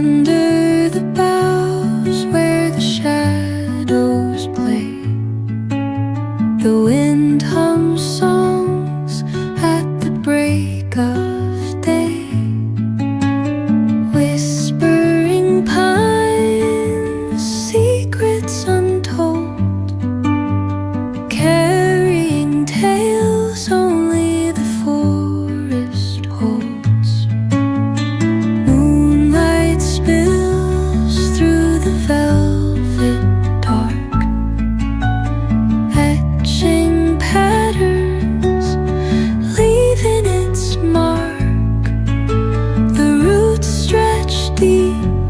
Under the boughs where the shadows play, the wind hums songs at the break of day. Whispering pines, secrets untold, carrying tales only the forest holds. Moonlight spills through the velvet dark, etching patterns, leaving its mark. The roots stretch deep,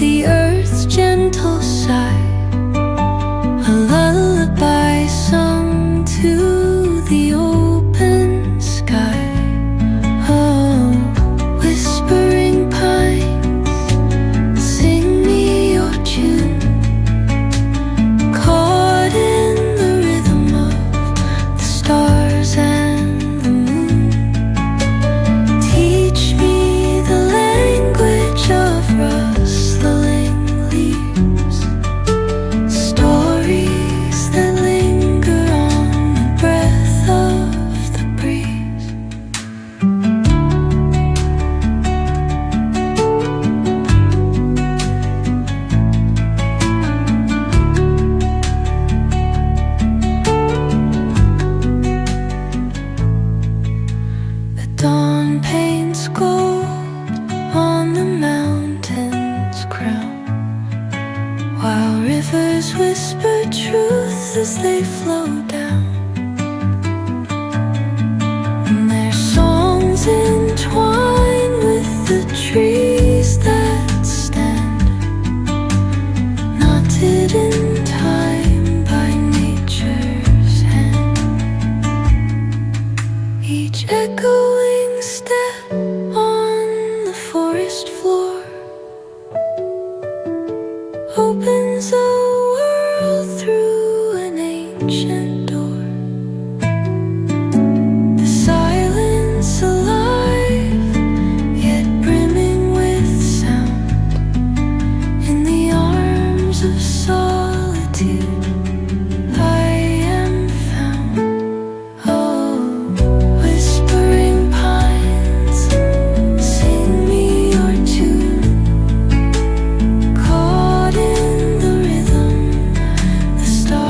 the earth's gentle sigh, a lullaby sung to the open sky. Oh, whispering pines, sing me your tune, caught in the rhythm of the stars and the moon. Teach me the language of rustling leaves, stories that linger on the breath of the breeze. The dawn paints gold on the mountain's crown, while rivers whisper truth as they flow down. And their songs entwine with the trees that stand, knotted in time by nature's hand. Each echoing step on the forest floor